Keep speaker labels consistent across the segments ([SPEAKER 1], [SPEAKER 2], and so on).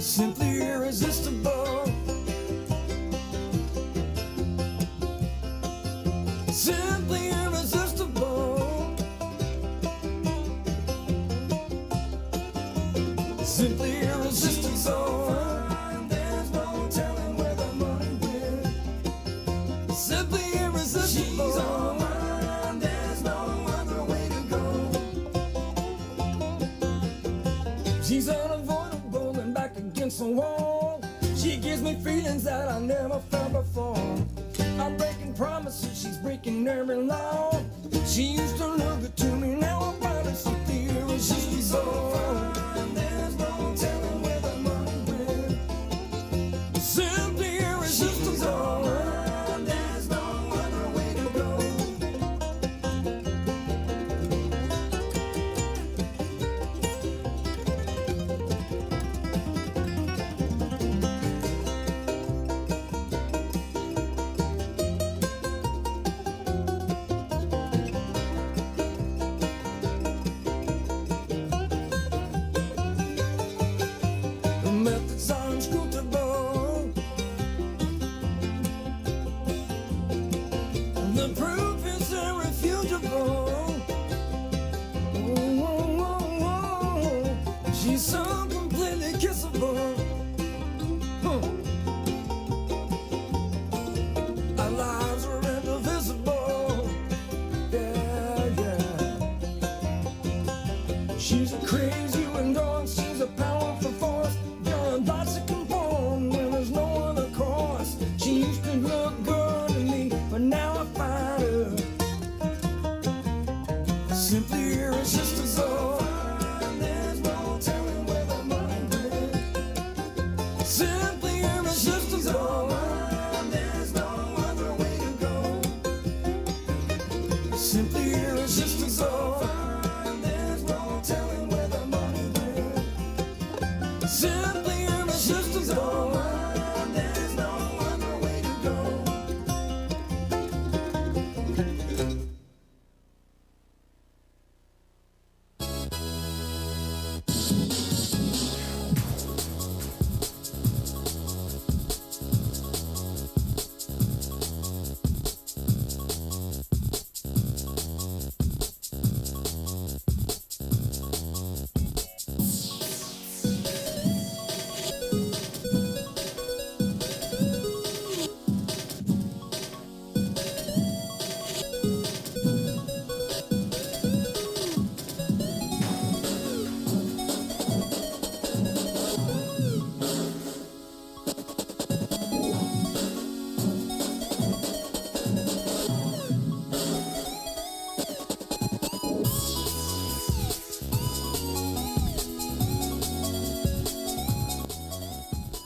[SPEAKER 1] simply irresistible. Simply irresistible. Simply irresistible. There's no telling where the money went. Simply irresistible. She's all mine. There's no other way to go. She's unavoidable and back against the wall. She gives me feelings that I never felt before. I'm breaking promises, she's breaking every law. She used to look good to me, now I'm probably simply irresistible. There's no telling where the money went. Simply irresistible. There's no other way to go. The methods are inscrutable. The proof is irrefutable. Oh, oh, oh, oh. She's so completely kissable. Huh. Our lives are indivisible. Yeah, yeah. She's a crazy and dog. She's a powerful force. Your thoughts are conformed when there's no other course. She used to look good to me, but now I find her simply irresistible. There's no telling where the money went. Simply irresistible. There's no other way to go. Simply irresistible. There's no telling where the money went. Simply irresistible. There's no other way to go.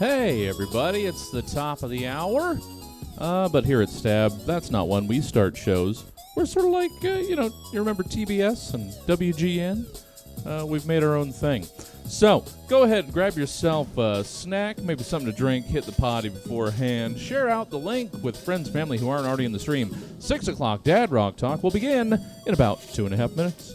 [SPEAKER 2] Hey, everybody, it's the top of the hour. But here at Stab, that's not when we start shows. We're sort of like, you remember TBS and WGN? We've made our own thing. So, go ahead and grab yourself a snack, maybe something to drink, hit the potty beforehand, share out the link with friends, family who aren't already in the stream. 6 o'clock Dad Rock Talk will begin in about 2.5 minutes.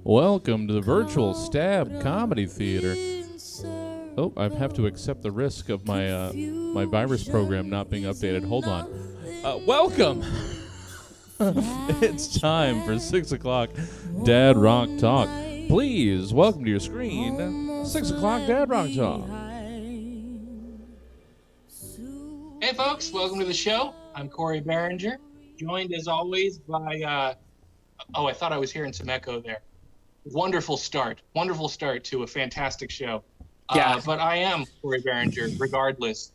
[SPEAKER 2] Welcome to the virtual Stab Comedy Theater. Oh, I have to accept the risk of my my virus program not being updated. Hold on. Welcome. It's time for 6 o'clock Dad Rock Talk. Please welcome to your screen 6 o'clock Dad Rock Talk.
[SPEAKER 3] Hey folks, welcome to the show. I'm Corey Behringer, joined as always by, I thought I was hearing some echo there. Wonderful start to a fantastic show.
[SPEAKER 4] Yeah.
[SPEAKER 3] But I am Corey Behringer, regardless.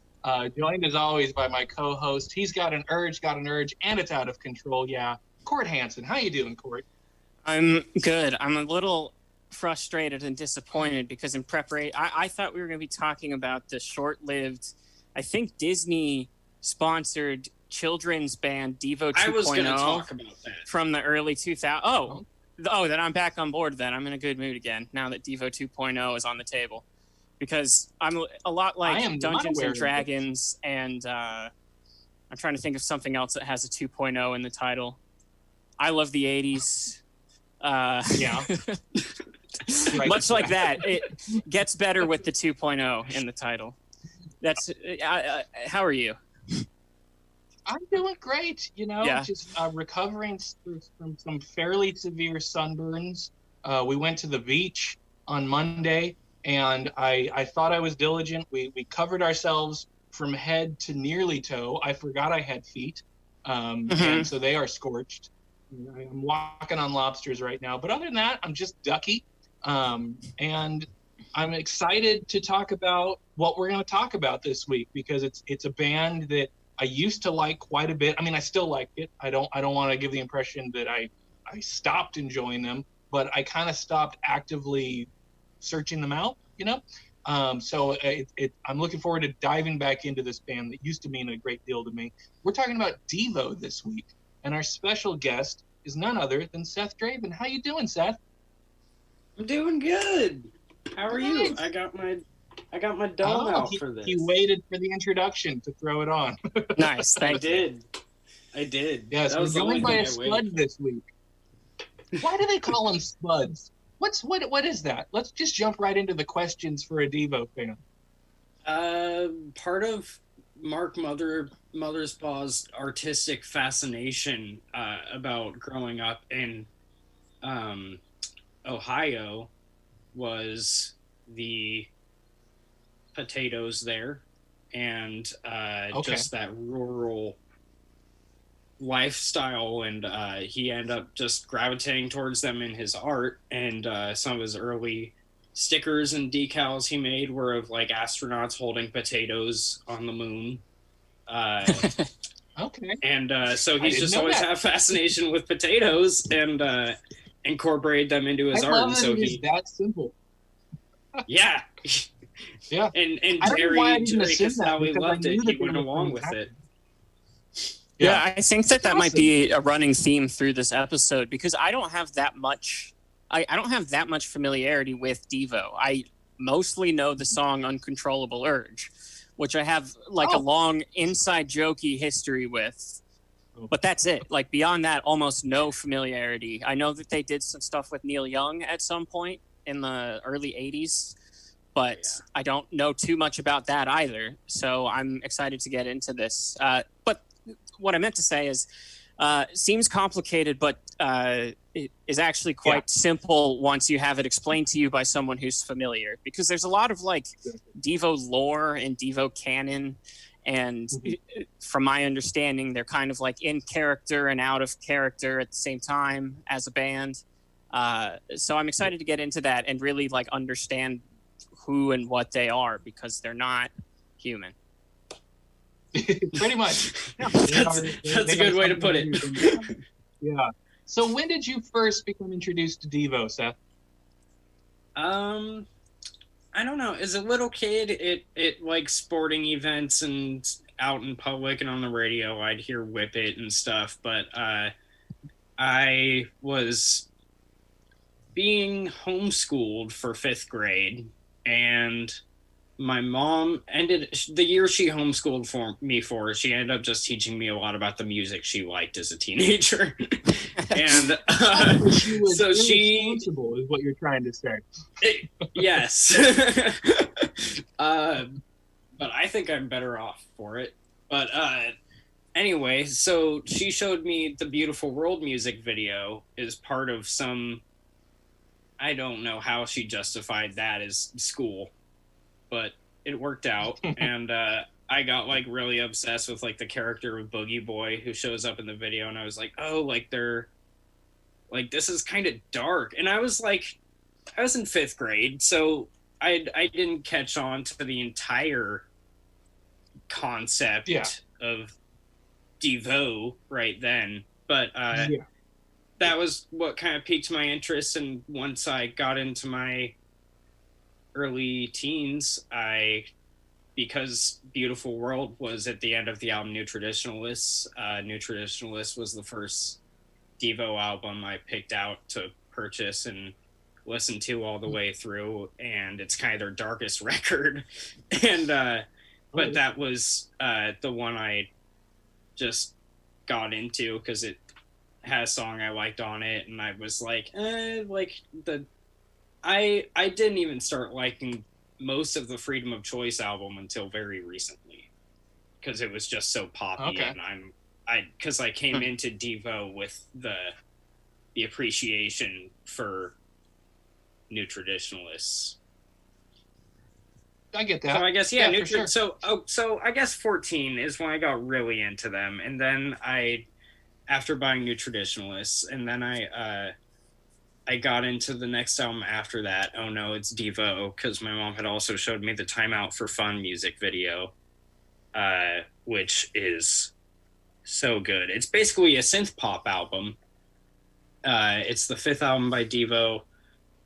[SPEAKER 3] Joined as always by my co-host. He's got an urge, and it's out of control, yeah. Court Hansen, how you doing, Court?
[SPEAKER 4] I'm good. I'm a little frustrated and disappointed because in preparation, I thought we were going to be talking about the short-lived, I think Disney-sponsored children's band Devo 2.0.
[SPEAKER 5] I was going to talk about that.
[SPEAKER 4] From the early 2000s. Oh, then I'm back on board then. I'm in a good mood again now that Devo 2.0 is on the table. Because I'm a lot like Dungeons and Dragons, and I'm trying to think of something else that has a 2.0 in the title. I love the 80s.
[SPEAKER 3] Yeah. Right.
[SPEAKER 4] Much like that, it gets better with the 2.0 in the title. That's how are you?
[SPEAKER 3] I'm doing great,
[SPEAKER 4] Yeah.
[SPEAKER 3] just recovering from some fairly severe sunburns. We went to the beach on Monday, and I thought I was diligent. We covered ourselves from head to nearly toe. I forgot I had feet, and so they are scorched. I'm walking on lobsters right now. But other than that, I'm just ducky, and I'm excited to talk about what we're going to talk about this week because it's a band that I used to like quite a bit. I mean, I still like it. I don't want to give the impression that I stopped enjoying them, but I kind of stopped actively searching them out, So I'm looking forward to diving back into this band that used to mean a great deal to me. We're talking about Devo this week, and our special guest is none other than Seth Draven. How you doing, Seth?
[SPEAKER 5] I'm doing good. How are you?
[SPEAKER 3] Nice.
[SPEAKER 5] I got my dome out for this.
[SPEAKER 3] He waited for the introduction to throw it on.
[SPEAKER 4] Nice,
[SPEAKER 5] I
[SPEAKER 4] thank you.
[SPEAKER 5] did.
[SPEAKER 3] Yes,
[SPEAKER 5] That
[SPEAKER 3] we're
[SPEAKER 5] was the only
[SPEAKER 3] joined by a
[SPEAKER 5] thing I
[SPEAKER 3] spud
[SPEAKER 5] waited.
[SPEAKER 3] this week. Why do they call them spuds? What is that? Let's just jump right into the questions for a Devo fan.
[SPEAKER 5] Part of Mark Mothersbaugh's artistic fascination about growing up in Ohio was the potatoes there and just that rural lifestyle, and he ended up just gravitating towards them in his art, and some of his early stickers and decals he made were of like astronauts holding potatoes on the moon.
[SPEAKER 3] Okay.
[SPEAKER 5] And so he's just
[SPEAKER 3] know
[SPEAKER 5] always
[SPEAKER 3] that.
[SPEAKER 5] had a fascination with potatoes and incorporated them into his
[SPEAKER 3] I
[SPEAKER 5] art.
[SPEAKER 3] love
[SPEAKER 5] And
[SPEAKER 3] that
[SPEAKER 5] so
[SPEAKER 3] it is that simple.
[SPEAKER 5] yeah.
[SPEAKER 3] Yeah.
[SPEAKER 5] And
[SPEAKER 3] I don't know why I
[SPEAKER 5] Jerry
[SPEAKER 3] didn't assume that,
[SPEAKER 5] Casale
[SPEAKER 3] because I
[SPEAKER 5] loved
[SPEAKER 3] knew
[SPEAKER 5] it.
[SPEAKER 3] that
[SPEAKER 5] He
[SPEAKER 3] they
[SPEAKER 5] went
[SPEAKER 3] were
[SPEAKER 5] along with
[SPEAKER 3] fantastic.
[SPEAKER 5] it.
[SPEAKER 4] Yeah, I think that might
[SPEAKER 3] Awesome.
[SPEAKER 4] be a running theme through this episode because I don't have that much. I don't have that much familiarity with Devo. I mostly know the song "Uncontrollable Urge," which I have a long inside jokey history with. But that's it. Like beyond that, almost no familiarity. I know that they did some stuff with Neil Young at some point in the early '80s, but I don't know too much about that either. So I'm excited to get into this. But what I meant to say is, seems complicated, but it is actually quite simple once you have it explained to you by someone who's familiar. Because there's a lot of Devo lore and Devo canon, and from my understanding, they're kind of in character and out of character at the same time as a band. So I'm excited to get into that and really understand who and what they are because they're not human.
[SPEAKER 3] Pretty much. Yeah.
[SPEAKER 5] That's a good way to put it.
[SPEAKER 3] Yeah. So when did you first become introduced to Devo, Seth?
[SPEAKER 5] I don't know. As a little kid, it like sporting events and out in public and on the radio, I'd hear Whip It and stuff. But I was being homeschooled for 5th grade, and my mom ended the year she homeschooled for me, she ended up just teaching me a lot about the music she liked as a teenager. And
[SPEAKER 3] She was
[SPEAKER 5] so
[SPEAKER 3] irresponsible, is what you're trying to say.
[SPEAKER 5] yes. But I think I'm better off for it. But anyway, so she showed me the Beautiful World music video as part of some, I don't know how she justified that as school, but it worked out. And I got like really obsessed with like the character of Boogie Boy who shows up in the video, and I was like, oh, like they're like, this is kind of dark. And I was like, I was in 5th grade, so I didn't catch on to the entire concept of Devo right then. But that was what kind of piqued my interest. And once I got into my early teens, because Beautiful World was at the end of the album New Traditionalists, New Traditionalists was the first Devo album I picked out to purchase and listen to all the way through, and it's kind of their darkest record. And but that was the one I just got into because it had a song I liked on it, and I was like I didn't even start liking most of the Freedom of Choice album until very recently, because it was just so poppy.
[SPEAKER 3] Okay.
[SPEAKER 5] And because I came into Devo with the appreciation for New Traditionalists.
[SPEAKER 3] I get that.
[SPEAKER 5] So I guess
[SPEAKER 3] for sure.
[SPEAKER 5] So I guess 14 is when I got really into them, and then after buying New Traditionalists, and then I got into the next album after that. Oh no, it's Devo, because my mom had also showed me the Time Out for Fun music video, which is so good. It's basically a synth pop album. It's the 5th album by Devo.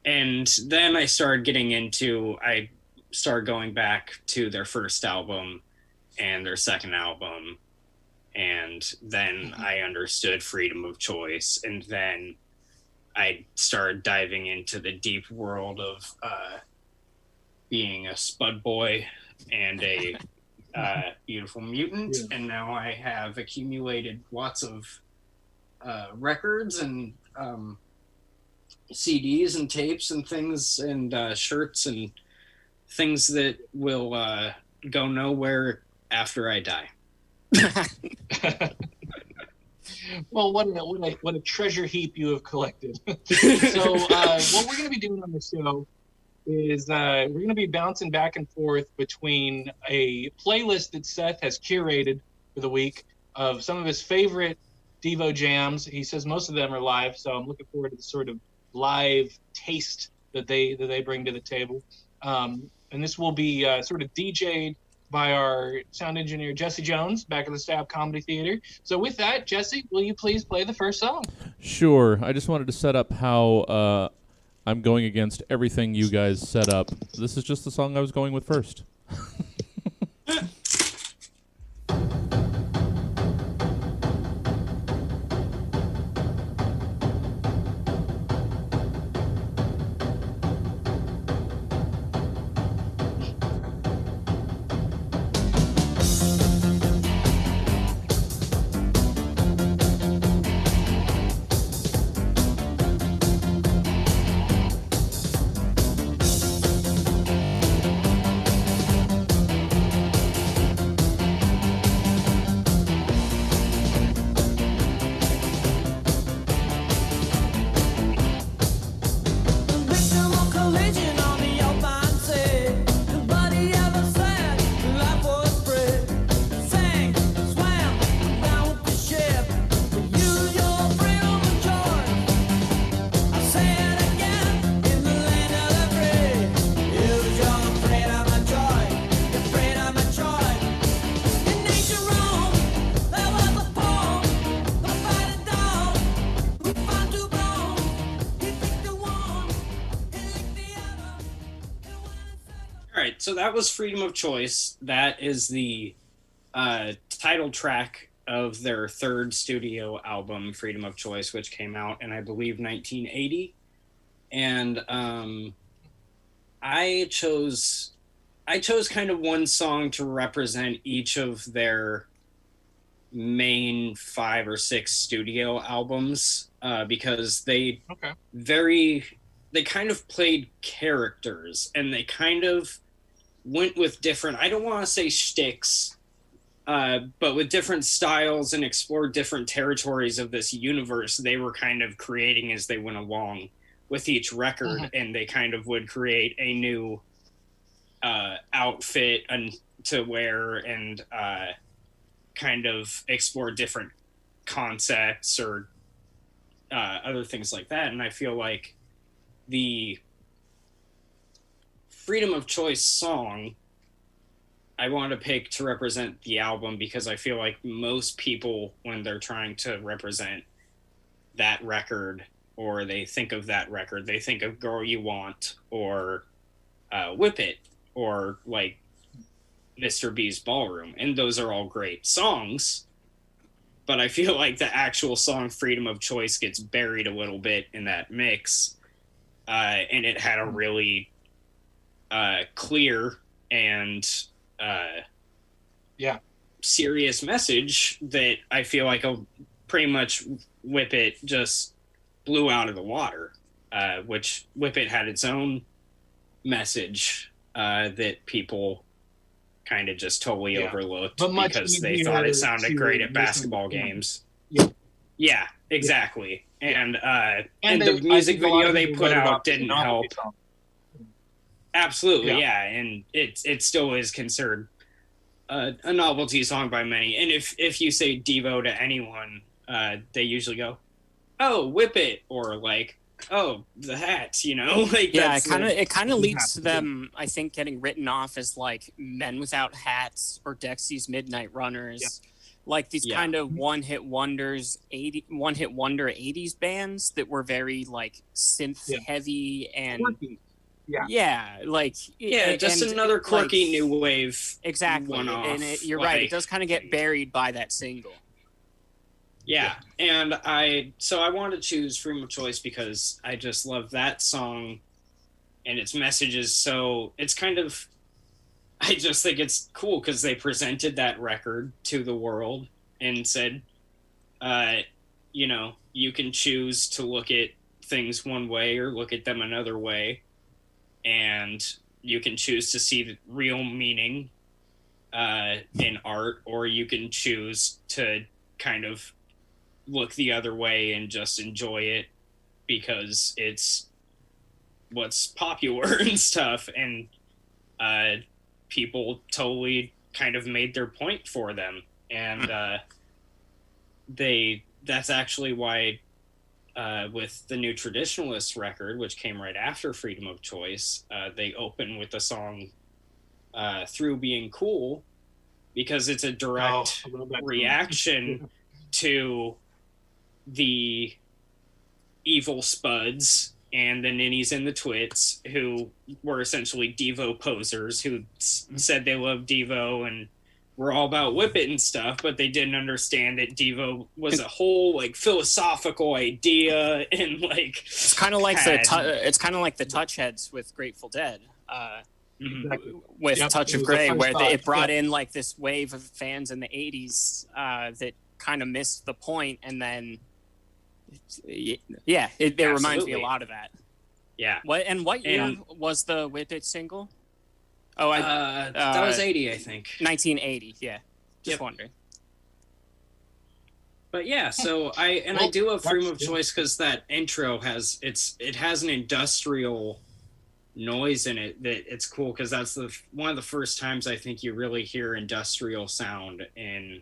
[SPEAKER 5] And then I started going back to their first album and their second album. And then I understood Freedom of Choice. And then I started diving into the deep world of being a Spud Boy and a Beautiful Mutant. Yeah. And now I have accumulated lots of records and CDs and tapes and things and shirts and things that will go nowhere after I die.
[SPEAKER 3] Well, what a treasure heap you have collected. So what we're going to be doing on the show is we're going to be bouncing back and forth between a playlist that Seth has curated for the week of some of his favorite Devo jams. He says most of them are live, so I'm looking forward to the sort of live taste that they bring to the table. And this will be sort of DJ'd by our sound engineer, Jesse Jones, back at the Stab Comedy Theater. So with that, Jesse, will you please play the first song?
[SPEAKER 2] Sure. I just wanted to set up how I'm going against everything you guys set up. This is just the song I was going with first.
[SPEAKER 5] So that was Freedom of Choice. That is the title track of their third studio album, Freedom of Choice, which came out in, I believe, 1980. And I chose I chose kind of one song to represent each of their main 5 or 6 studio albums, because they kind of played characters, and they kind of went with different, I don't want to say shticks, but with different styles, and explored different territories of this universe they were kind of creating as they went along with each record. And they kind of would create a new outfit and to wear, and kind of explore different concepts or other things like that. And I feel like the Freedom of Choice song I want to pick to represent the album, because I feel like most people, when they're trying to represent that record, or they think of that record, they think of Girl You Want, or Whip It, or like Mr. B's Ballroom. And those are all great songs. But I feel like the actual song Freedom of Choice gets buried a little bit in that mix. And it had a really clear and serious message that I feel like pretty much Whip It just blew out of the water, which Whip It had its own message that people kind of just totally overlooked, because they thought it sounded great at basketball games. Yeah, exactly. And the music video they put out didn't help. Absolutely, yeah. And it still is considered a novelty song by many. And if you say Devo to anyone, they usually go, "Oh, Whip It," or like, "Oh, the Hats," like.
[SPEAKER 4] Yeah, it kind of leads to them, I think, getting written off as like Men Without Hats or Dexy's Midnight Runners, like these kind of one-hit wonder 80s bands that were very like synth heavy and
[SPEAKER 5] just another quirky new wave.
[SPEAKER 4] Exactly, and you're right. It does kind of get buried by that single.
[SPEAKER 5] Yeah, and I want to choose Freedom of Choice because I just love that song, and its message is it's kind of, I just think it's cool because they presented that record to the world and said, you can choose to look at things one way or look at them another way, and you can choose to see the real meaning in art, or you can choose to kind of look the other way and just enjoy it because it's what's popular and stuff. And people totally kind of made their point for them. And that's actually why with the New Traditionalists record, which came right after Freedom of Choice, they open with the song Through Being Cool, because it's a direct reaction to the evil Spuds and the Ninnies and the Twits, who were essentially Devo posers who said they loved Devo and were all about Whip It and stuff, but they didn't understand that Devo was a whole like philosophical idea, and like
[SPEAKER 4] it's kind of like the Touch Heads with Grateful Dead. With Touch of Grey, where it brought in like this wave of fans in the 80s that kind of missed the point, and then it reminds me a lot of that.
[SPEAKER 5] Yeah.
[SPEAKER 4] What year was the Whip It single? Oh,
[SPEAKER 5] that was 80, I think.
[SPEAKER 4] 1980. Yeah, just wondering.
[SPEAKER 5] But yeah, so I do have Freedom of Choice because that intro has an industrial noise in it that it's cool, because that's one of the first times I think you really hear industrial sound in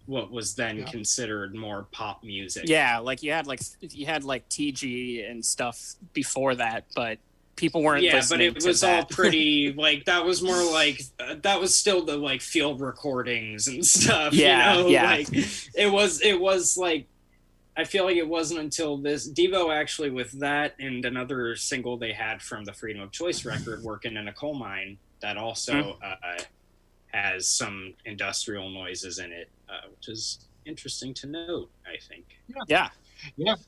[SPEAKER 5] what was then considered more pop music.
[SPEAKER 4] Yeah, like you had TG and stuff before that, but people weren't listening.
[SPEAKER 5] Yeah, but it was all pretty like that was more like that was still the like field recordings and stuff.
[SPEAKER 4] Yeah,
[SPEAKER 5] like it was like, I feel like it wasn't until this Devo actually with that and another single they had from the Freedom of Choice record, Working in a Coal Mine, that also has some industrial noises in it, which is interesting to note, I think.
[SPEAKER 3] Yeah.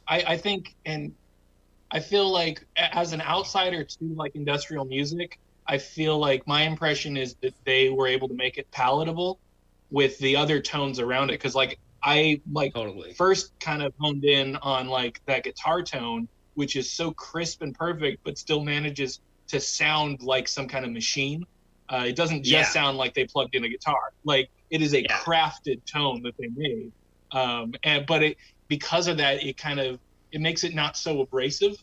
[SPEAKER 3] I think, and I feel like as an outsider to like industrial music, I feel like my impression is that they were able to make it palatable with the other tones around it. Because like I like
[SPEAKER 5] Totally.
[SPEAKER 3] first kind of honed in on like that guitar tone, which is so crisp and perfect, but still manages to sound like some kind of machine. It doesn't just sound like they plugged in a guitar. Like it is a crafted tone that they made. But because of that, it makes it not so abrasive,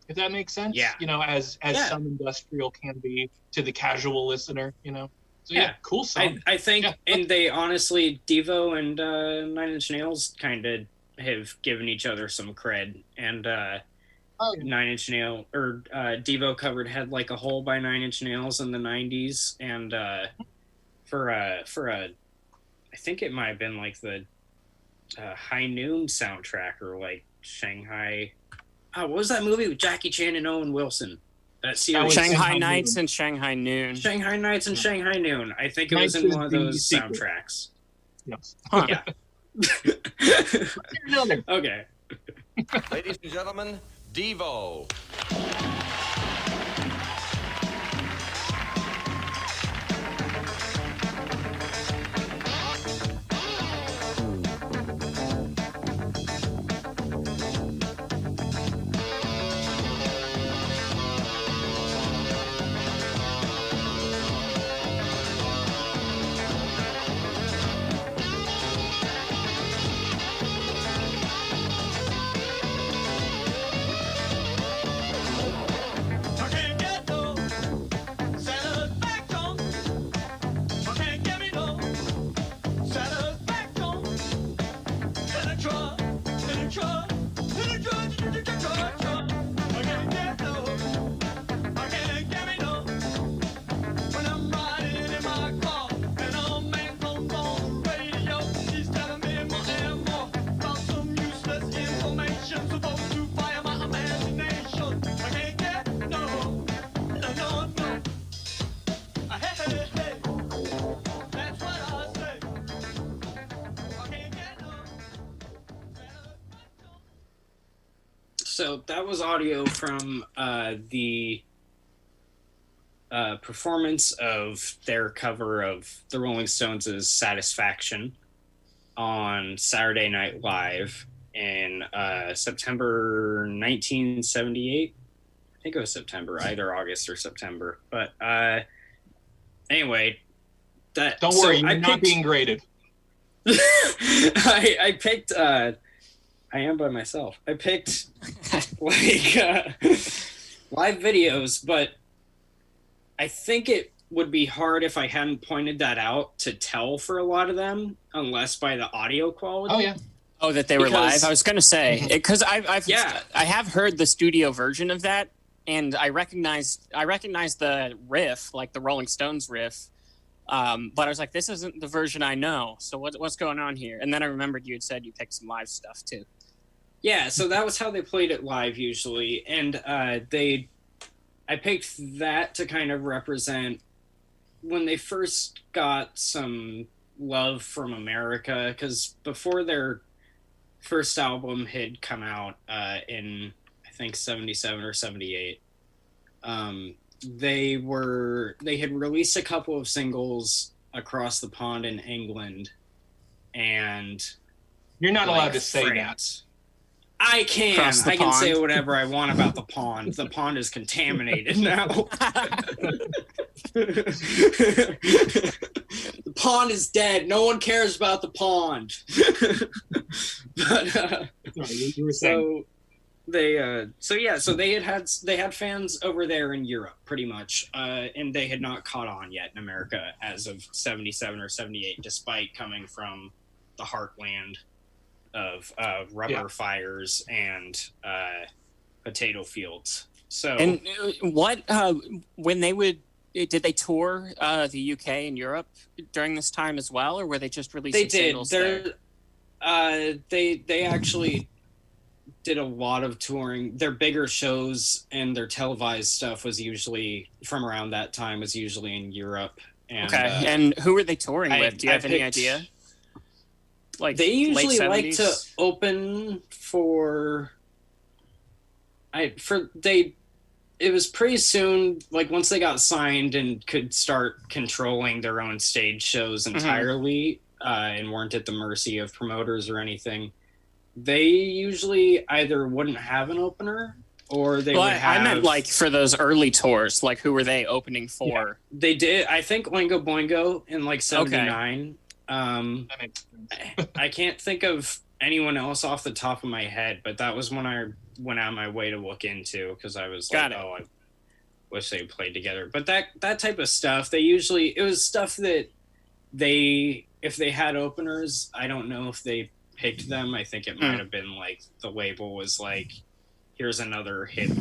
[SPEAKER 3] if that makes sense.
[SPEAKER 5] Yeah.
[SPEAKER 3] You know, as some industrial can be to the casual listener, you know. So cool song.
[SPEAKER 5] I think, and they honestly, Devo and Nine Inch Nails kind of have given each other some cred. And Nine Inch Nail or Devo covered "Head Like a Hole" by Nine Inch Nails in the '90s, and for a I think it might have been like the High Noon soundtrack or like Shanghai. What was that movie with Jackie Chan and Owen Wilson? That series,
[SPEAKER 4] Shanghai Nights and Shanghai Noon.
[SPEAKER 5] Shanghai Nights and Shanghai Noon. I think it was in one of those soundtracks.
[SPEAKER 3] Yes.
[SPEAKER 4] Huh.
[SPEAKER 5] Yeah. Okay.
[SPEAKER 6] Ladies and gentlemen, Devo.
[SPEAKER 5] So that was audio from the performance of their cover of the Rolling Stones' Satisfaction on Saturday Night Live in September 1978. I think it was September, either August or September. But anyway,
[SPEAKER 3] don't worry, you're not being graded.
[SPEAKER 5] I picked... I am by myself. I picked like live videos, but I think it would be hard if I hadn't pointed that out to tell for a lot of them, unless by the audio quality.
[SPEAKER 3] Oh yeah.
[SPEAKER 4] Oh, that they were live. I was going to say because I have heard the studio version of that, and I recognize the riff, like the Rolling Stones riff. But I was like, this isn't the version I know. So what's going on here? And then I remembered you had said you picked some live stuff too.
[SPEAKER 5] Yeah, so that was how they played it live usually, and I picked that to kind of represent when they first got some love from America, because before their first album had come out in I think 77 or 78, they had released a couple of singles across the pond in England, and
[SPEAKER 3] you're not allowed to say that.
[SPEAKER 5] I can. I can say whatever I want about the pond. The pond is contaminated now. The pond is dead. No one cares about the pond. But
[SPEAKER 3] you were saying.
[SPEAKER 5] So they had fans over there in Europe pretty much, and they had not caught on yet in America as of 77 or 78, despite coming from the heartland of rubber fires and potato fields. So,
[SPEAKER 4] and when they did they tour the UK and Europe during this time as well, or were they just releasing singles there?
[SPEAKER 5] They actually did a lot of touring. Their bigger shows and their televised stuff was usually from around that time, was usually in Europe. And,
[SPEAKER 4] and who were they touring with? Do you have any idea? Like
[SPEAKER 5] they usually
[SPEAKER 4] late 70s?
[SPEAKER 5] like to open for it was pretty soon, like once they got signed and could start controlling their own stage shows entirely, and weren't at the mercy of promoters or anything, they usually either wouldn't have an opener or they would have...
[SPEAKER 4] I meant like for those early tours, like who were they opening for?
[SPEAKER 5] Yeah, they did. I think Oingo Boingo in like 79.
[SPEAKER 3] That makes sense.
[SPEAKER 5] I can't think of anyone else off the top of my head, but that was when I went out of my way to look into, because I was like, oh, I wish they played together. But that type of stuff, it was stuff that if they had openers, I don't know if they picked them. I think it might have been like the label was like, here's another hit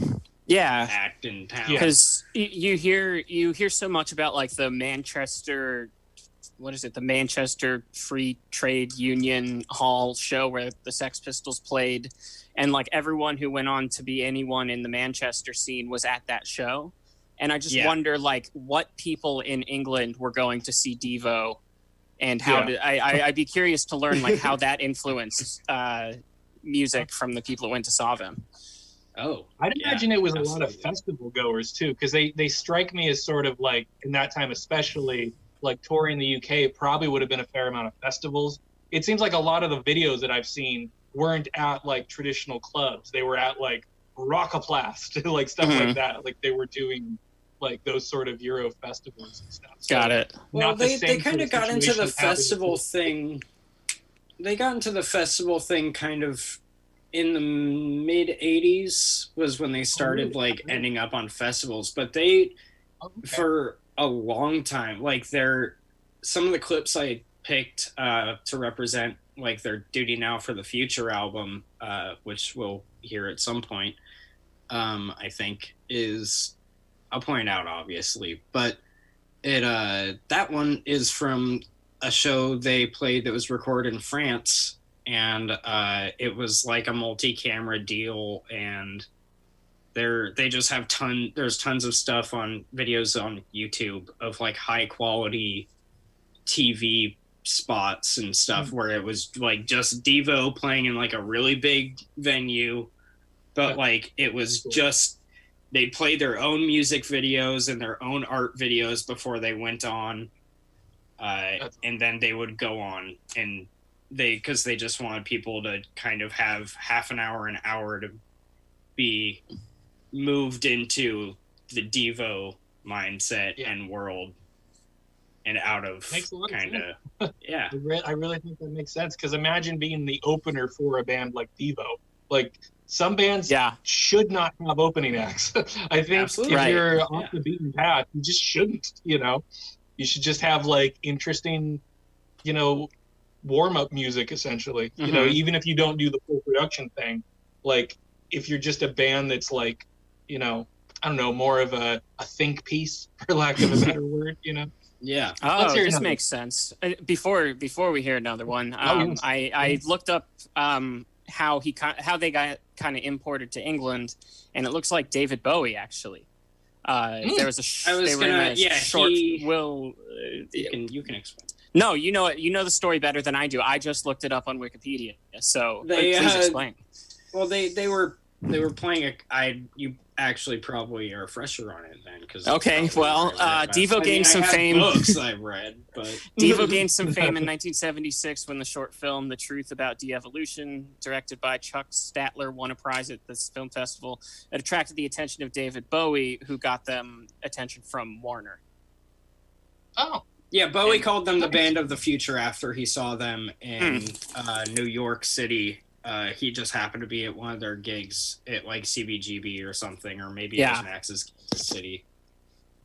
[SPEAKER 5] act in town.
[SPEAKER 4] Because you hear so much about like the Manchester Free Trade Union Hall show where the Sex Pistols played, and like everyone who went on to be anyone in the Manchester scene was at that show. And I just wonder like what people in England were going to see Devo, and how I'd be curious to learn like how that influenced music from the people that went to saw them.
[SPEAKER 5] Oh,
[SPEAKER 3] I'd imagine it was a lot of festival goers too, because they strike me as sort of like in that time, especially like touring the UK, probably would have been a fair amount of festivals. It seems like a lot of the videos that I've seen weren't at like traditional clubs. They were at like Rockaplast, like stuff like that. Like they were doing like those sort of Euro festivals and stuff. So
[SPEAKER 4] Got it.
[SPEAKER 5] Well, they kind of got into the festival thing. They got into the festival thing kind of in the mid 80s was when they started like ending up on festivals. But they, for a long time, like some of the clips I picked to represent like their Duty Now for the Future album, which we'll hear at some point, I think is, I'll point out obviously, but that one is from a show they played that was recorded in France, and it was like a multi-camera deal, and they just have there's tons of stuff on videos on YouTube of like high quality TV spots and stuff where it was like just Devo playing in like a really big venue, but like it was just they'd play their own music videos and their own art videos before they went on, and then they would go on, and because they just wanted people to kind of have half an hour to be moved into the Devo mindset and world and out of kind of
[SPEAKER 3] I really think that makes sense, because imagine being the opener for a band like Devo. Like some bands should not have opening acts. I think if you're off the beaten path, you just shouldn't, you should just have like interesting, warm-up music essentially, even if you don't do the full production thing. Like if you're just a band that's like, I don't know, more of a think piece, for lack of a better word,
[SPEAKER 5] Yeah.
[SPEAKER 4] Oh, this makes sense. Before we hear another one, I looked up how they got kind of imported to England, and it looks like David Bowie actually. There was a short.
[SPEAKER 5] You can explain.
[SPEAKER 4] No, you know the story better than I do. I just looked it up on Wikipedia, so please explain.
[SPEAKER 5] Well, they were playing you actually probably are fresher on it then, because
[SPEAKER 4] Devo gained some fame.
[SPEAKER 5] Books I've read, but
[SPEAKER 4] Devo gained some fame in 1976 when the short film "The Truth About De-Evolution," directed by Chuck Statler, won a prize at this film festival. It attracted the attention of David Bowie, who got them attention from Warner.
[SPEAKER 3] Oh.
[SPEAKER 5] Yeah, Bowie called them the band of the future after he saw them in New York City. He just happened to be at one of their gigs at like CBGB or something, or maybe it was Max's Kansas City.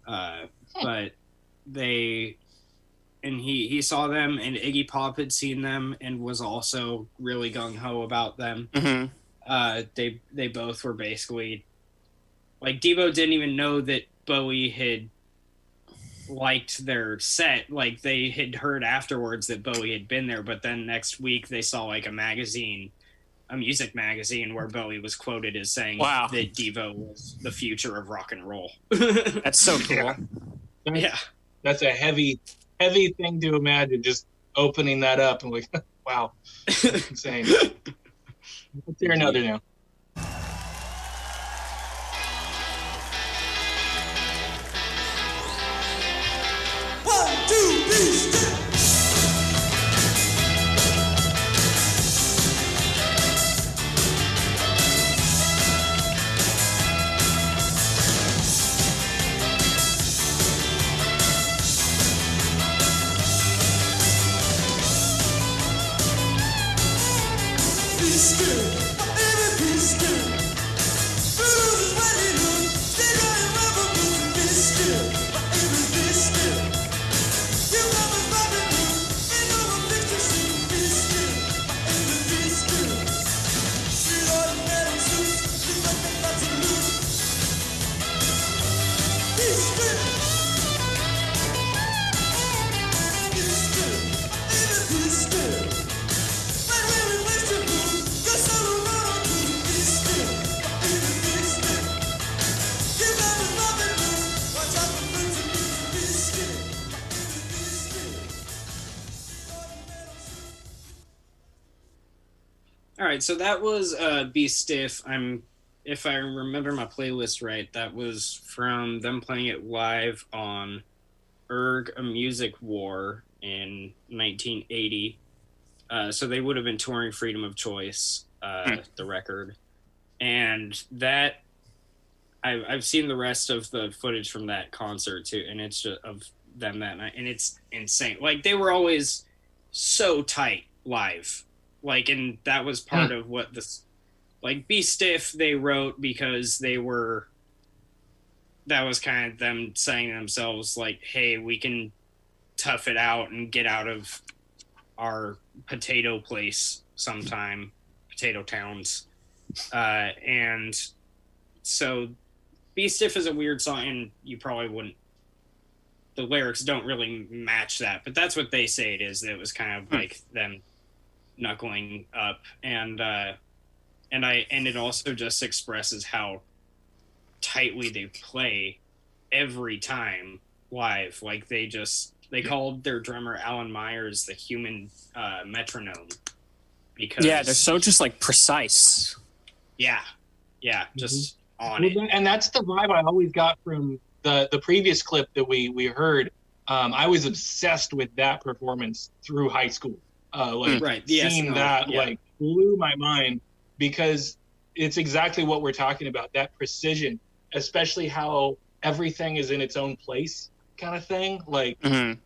[SPEAKER 5] But he saw them, and Iggy Pop had seen them and was also really gung-ho about them. They both were basically like, Devo didn't even know that Bowie had liked their set. Like they had heard afterwards that Bowie had been there, but then next week they saw like a music magazine where Bowie was quoted as saying that Devo was the future of rock and roll.
[SPEAKER 4] That's so cool.
[SPEAKER 5] Yeah.
[SPEAKER 3] That's a heavy thing to imagine, just opening that up and like, wow, that's insane. Let's hear another now.
[SPEAKER 5] All right, so that was Be Stiff. If I remember my playlist right, that was from them playing it live on Erg, A Music War in 1980. So they would have been touring Freedom of Choice, the record. And that, I've seen the rest of the footage from that concert too, and it's just of them that night, and it's insane. Like, they were always so tight live. Like, and that was part of what this, like, Be Stiff, they wrote because that was kind of them saying to themselves, like, hey, we can tough it out and get out of our potato place sometime, potato towns. And so Be Stiff is a weird song, and you probably wouldn't, the lyrics don't really match that, but that's what they say it is. It was kind of like them knuckling up, and it also just expresses how tightly they play every time live. Like, they called their drummer Alan Myers the human metronome, because
[SPEAKER 4] Yeah, they're so just like precise.
[SPEAKER 5] just on it.
[SPEAKER 3] And that's the vibe I always got from the previous clip that we heard. I was obsessed with that performance through high school.
[SPEAKER 5] Right, the
[SPEAKER 3] seeing
[SPEAKER 5] SNL,
[SPEAKER 3] that
[SPEAKER 5] yeah.
[SPEAKER 3] like blew my mind, because it's exactly what we're talking about, that precision, especially how everything is in its own place kind of thing. Like,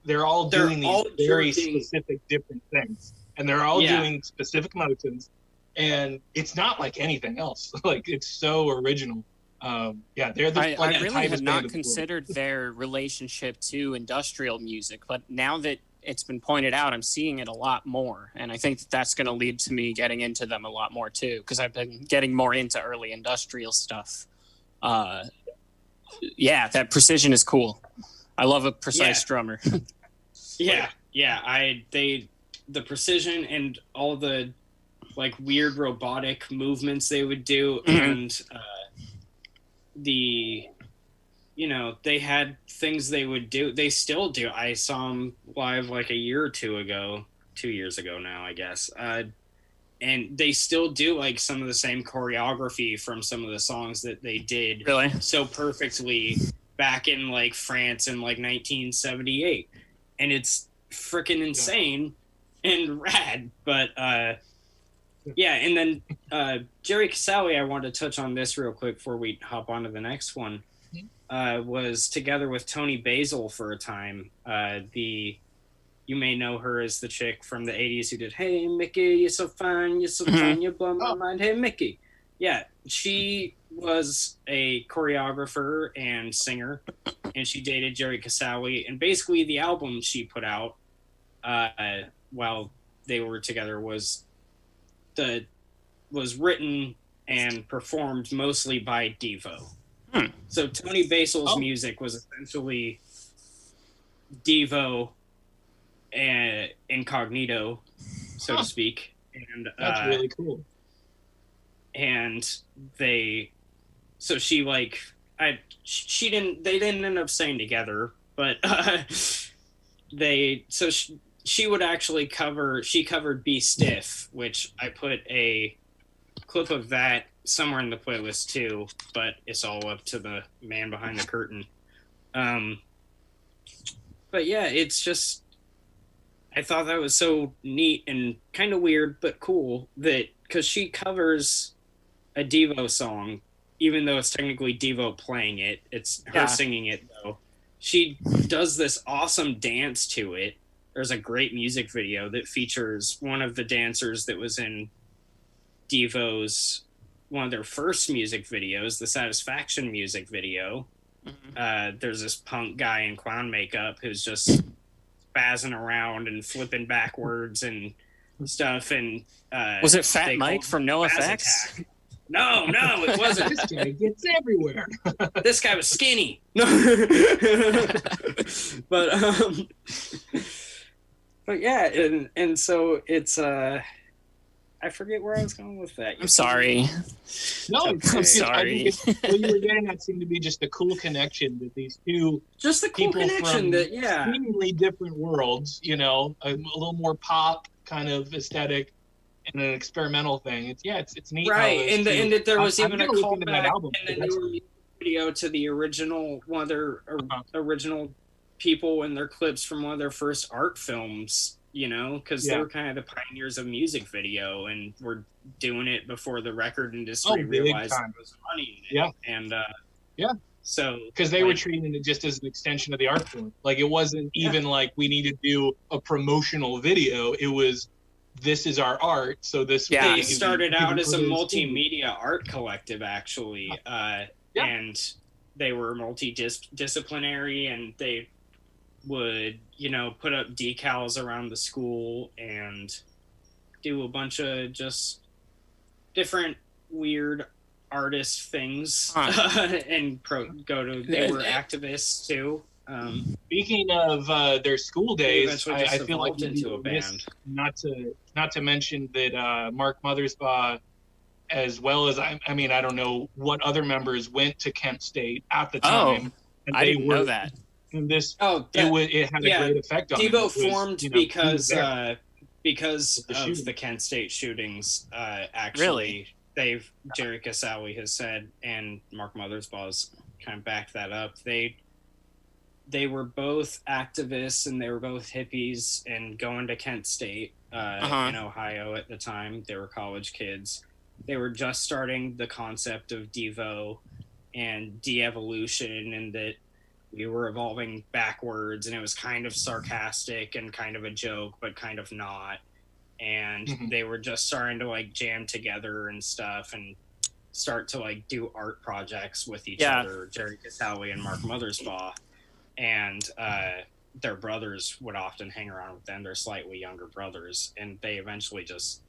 [SPEAKER 3] they're all doing these very specific different things, and they're all doing specific motions, and it's not like anything else. Like, it's so original. They're the
[SPEAKER 4] I really
[SPEAKER 3] tightest
[SPEAKER 4] had
[SPEAKER 3] band
[SPEAKER 4] not
[SPEAKER 3] in the world.
[SPEAKER 4] considered their relationship to industrial music, but now that it's been pointed out, I'm seeing it a lot more, and I think that's going to lead to me getting into them a lot more too, because I've been getting more into early industrial stuff. That precision is cool. I love a precise drummer.
[SPEAKER 5] The precision and all the like weird robotic movements they would do, and they had things they would do. They still do. I saw them live like a year or 2 years ago now, I guess. And they still do like some of the same choreography from some of the songs that they did
[SPEAKER 4] Really?
[SPEAKER 5] so perfectly back in like France in like 1978. And it's freaking insane and rad. But and then Jerry Casale, I wanted to touch on this real quick before we hop on to the next one. Was together with Tony Basil for a time. You may know her as the chick from the 80s who did Hey Mickey, you're so fine, you blow my mind, hey Mickey. Yeah, she was a choreographer and singer, and she dated Jerry Casale, and basically the album she put out while they were together was written and performed mostly by Devo. So Tony Basil's music was essentially Devo and incognito, so to speak. And
[SPEAKER 3] that's really cool.
[SPEAKER 5] And they didn't end up staying together, but she would actually covered Be Stiff, which I put a clip of that somewhere in the playlist too, but it's all up to the man behind the curtain. But yeah, it's just, I thought that was so neat and kind of weird, but cool, that because she covers a Devo song, even though it's technically Devo playing it, it's her singing it though. She does this awesome dance to it. There's a great music video that features one of the dancers that was in Devo's one of their first music videos, the Satisfaction music video. There's this punk guy in clown makeup who's just spazzing around and flipping backwards and stuff. And
[SPEAKER 4] Was it Fat
[SPEAKER 5] they
[SPEAKER 4] Mike
[SPEAKER 5] called
[SPEAKER 4] from No
[SPEAKER 5] Spaz
[SPEAKER 4] Effects?
[SPEAKER 5] Attack. No, it wasn't.
[SPEAKER 3] This guy gets everywhere.
[SPEAKER 5] This guy was skinny. No. but yeah, and so it's I forget where I was going with that.
[SPEAKER 4] I'm sorry.
[SPEAKER 3] No,
[SPEAKER 5] Okay.
[SPEAKER 4] I'm sorry.
[SPEAKER 3] What you were getting at seemed to be just a cool connection that these two
[SPEAKER 5] Just the cool
[SPEAKER 3] people
[SPEAKER 5] connection
[SPEAKER 3] from
[SPEAKER 5] that, yeah.
[SPEAKER 3] seemingly different worlds, you know, a little more pop kind of aesthetic and an experimental thing. It's neat. how
[SPEAKER 5] Right,
[SPEAKER 3] those
[SPEAKER 5] and
[SPEAKER 3] two-
[SPEAKER 5] that there was
[SPEAKER 3] I'm
[SPEAKER 5] even a
[SPEAKER 3] gonna look into that
[SPEAKER 5] callback
[SPEAKER 3] album,
[SPEAKER 5] in the
[SPEAKER 3] that's-
[SPEAKER 5] newer music video to the original, one of their original people and their clips from one of their first art films, you know, because they
[SPEAKER 3] Yeah.
[SPEAKER 5] were kind of the pioneers of music video and were doing it before the record industry
[SPEAKER 3] big
[SPEAKER 5] realized
[SPEAKER 3] time.
[SPEAKER 5] there was money in it.
[SPEAKER 3] Yeah.
[SPEAKER 5] And
[SPEAKER 3] Yeah.
[SPEAKER 5] so
[SPEAKER 3] because they were
[SPEAKER 5] like,
[SPEAKER 3] treating it just as an extension of the art form. Like it wasn't even like we need to do a promotional video. It was, this is our art. So this
[SPEAKER 4] Yeah.
[SPEAKER 5] they
[SPEAKER 3] way
[SPEAKER 5] started
[SPEAKER 3] you can
[SPEAKER 5] out as a
[SPEAKER 3] put it in
[SPEAKER 5] multimedia art collective actually,
[SPEAKER 3] Yeah.
[SPEAKER 5] and they were multidisciplinary, and they would, you know, put up decals around the school and do a bunch of just different weird artist things. And they were activists too.
[SPEAKER 3] Speaking of their school
[SPEAKER 5] They
[SPEAKER 3] days,
[SPEAKER 5] eventually just
[SPEAKER 3] I feel like
[SPEAKER 5] evolved into a band.
[SPEAKER 3] not to mention that Mark Mothersbaugh, as well as I mean I don't know what other members went to Kent State at the time. And
[SPEAKER 4] I
[SPEAKER 3] they
[SPEAKER 4] didn't
[SPEAKER 3] were-
[SPEAKER 4] know that.
[SPEAKER 3] And this
[SPEAKER 5] Oh,
[SPEAKER 3] it had a
[SPEAKER 5] yeah,
[SPEAKER 3] great effect on him. It
[SPEAKER 5] Devo
[SPEAKER 3] was,
[SPEAKER 5] formed
[SPEAKER 3] you know, he was
[SPEAKER 5] because
[SPEAKER 3] there.
[SPEAKER 5] because
[SPEAKER 3] The
[SPEAKER 5] of
[SPEAKER 3] shooting.
[SPEAKER 5] the Kent State shootings. Actually, Jerry Casale has said, and Mark Mothersbaugh's kind of backed that up. They were both activists and they were both hippies and going to Kent State in Ohio at the time. They were college kids. They were just starting the concept of Devo and de-evolution, and that we were evolving backwards, and it was kind of sarcastic and kind of a joke, but kind of not. And they were just starting to like jam together and stuff and start to like do art projects with each other, Jerry Casale and Mark Mothersbaugh. And their brothers would often hang around with them. They're slightly younger brothers. And they eventually just,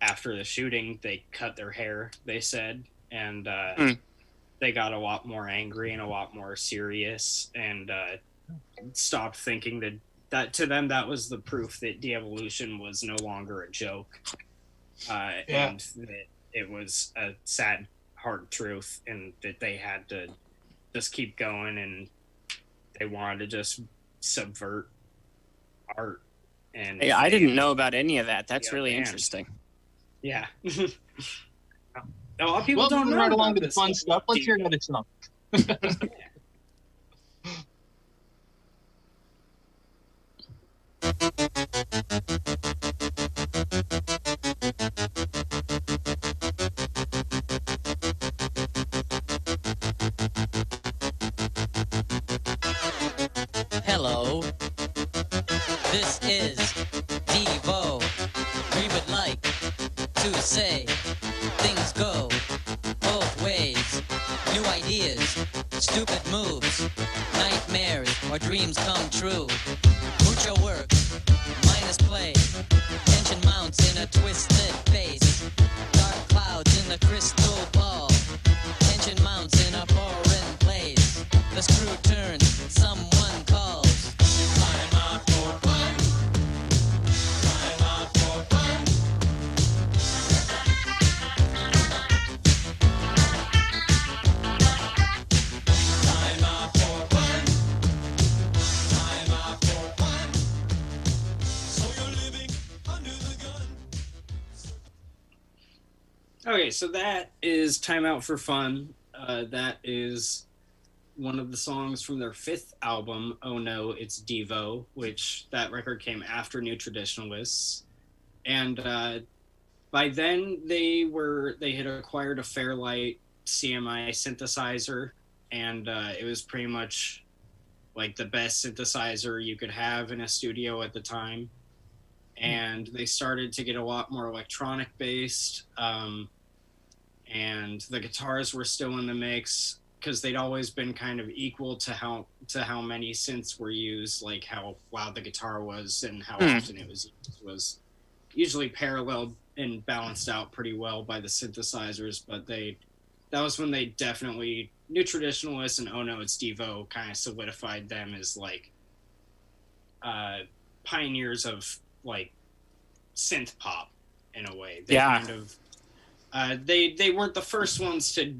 [SPEAKER 5] after the shooting, they cut their hair, they said. And they got a lot more angry and a lot more serious, and stopped thinking that to them that was the proof that de-evolution was no longer a joke, and that it was a sad hard truth, and that they had to just keep going, and they wanted to just subvert art. And
[SPEAKER 4] Hey, I didn't know about any of that. That's
[SPEAKER 5] Yeah,
[SPEAKER 4] really
[SPEAKER 5] man.
[SPEAKER 4] interesting.
[SPEAKER 5] Yeah. A lot of people
[SPEAKER 3] Well,
[SPEAKER 5] don't
[SPEAKER 3] moving
[SPEAKER 5] know
[SPEAKER 3] right along
[SPEAKER 5] about
[SPEAKER 3] to the
[SPEAKER 5] this
[SPEAKER 3] fun
[SPEAKER 5] stuff
[SPEAKER 3] stuff. Let's hear
[SPEAKER 5] Devo.
[SPEAKER 3] another song.
[SPEAKER 7] Hello, this is Devo. We would like to say things go both ways. New ideas, stupid moves, nightmares or dreams come true. Mucho work, minus play. Tension mounts in a twisted face. Dark clouds in a crystal ball. Tension mounts in a foreign place. The screw turns, someone calls. Time out for fun. Time out for fun. Time out for fun. Time out for fun. So you're living under the gun.
[SPEAKER 5] Okay, so that is Time Out for Fun. That is one of the songs from their fifth album, Oh No, It's Devo, which that record came after New Traditionalists. And by then they had acquired a Fairlight CMI synthesizer, and it was pretty much like the best synthesizer you could have in a studio at the time. and they started to get a lot more electronic based, and the guitars were still in the mix because they'd always been kind of equal to how many synths were used, like how loud the guitar was and how often it was used was usually paralleled and balanced out pretty well by the synthesizers. But that was when they definitely, New Traditionalists and Oh No It's Devo kind of solidified them as like pioneers of like synth pop in a way. They kind of they weren't the first ones to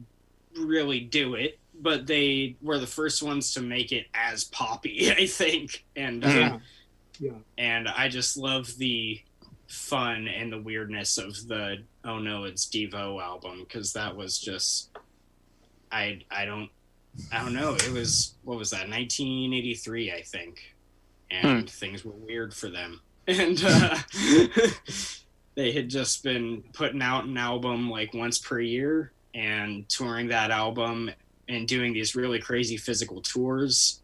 [SPEAKER 5] really do it, but they were the first ones to make it as poppy, I think. And and I just love the fun and the weirdness of the Oh No It's Devo album, because that was just I don't know, it was, what was that, 1983 I think, and things were weird for them, and they had just been putting out an album like once per year and touring that album and doing these really crazy physical tours.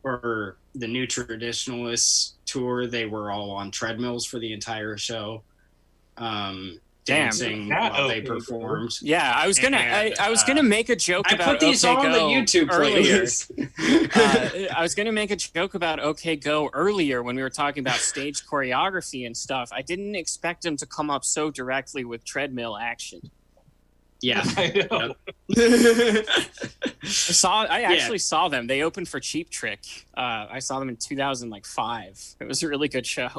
[SPEAKER 5] For the New Traditionalists tour, they were all on treadmills for the entire show, dancing while they performed.
[SPEAKER 4] Yeah, I was gonna make a joke about
[SPEAKER 5] I put these
[SPEAKER 4] OK
[SPEAKER 5] on
[SPEAKER 4] Go
[SPEAKER 5] the YouTube
[SPEAKER 4] earlier.
[SPEAKER 5] playlist.
[SPEAKER 4] I was gonna make a joke about OK Go earlier when we were talking about stage choreography and stuff. I didn't expect them to come up so directly with treadmill action.
[SPEAKER 5] Yeah,
[SPEAKER 3] I know.
[SPEAKER 4] I actually saw them. They opened for Cheap Trick. I saw them in 2005. It was a really good show.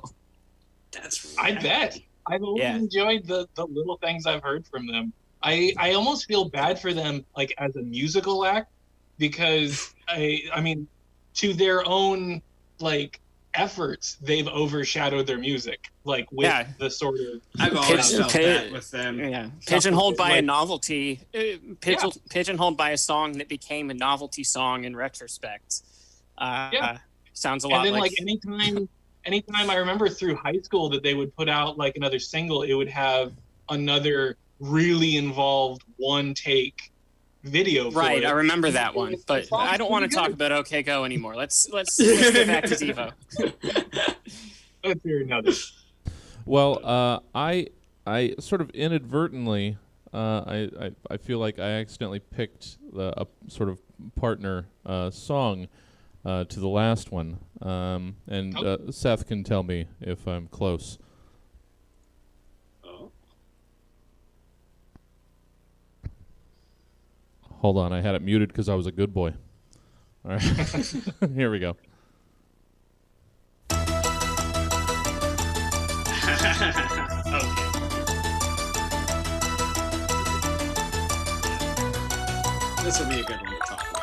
[SPEAKER 5] That's
[SPEAKER 3] I bet. I've always enjoyed the little things I've heard from them. I almost feel bad for them, like as a musical act, because I mean, to their own like efforts, they've overshadowed their music, like with the sort of.
[SPEAKER 5] I've always felt that with them.
[SPEAKER 4] Yeah, pigeonholed by a novelty, pigeonholed by a song that became a novelty song in retrospect. Sounds a lot.
[SPEAKER 3] And then like anytime I remember through high school that they would put out like another single, it would have another really involved one take video for
[SPEAKER 4] right,
[SPEAKER 3] it.
[SPEAKER 4] I remember that one, but I don't want to talk about OK Go anymore. Let's get back to Devo.
[SPEAKER 3] Let's hear another.
[SPEAKER 2] Well, I sort of inadvertently, I feel like I accidentally picked a sort of partner song to the last one, and Seth can tell me if I'm close. Hold on, I had it muted because I was a good boy. All right, here we go.
[SPEAKER 5] This will be a good one to talk about.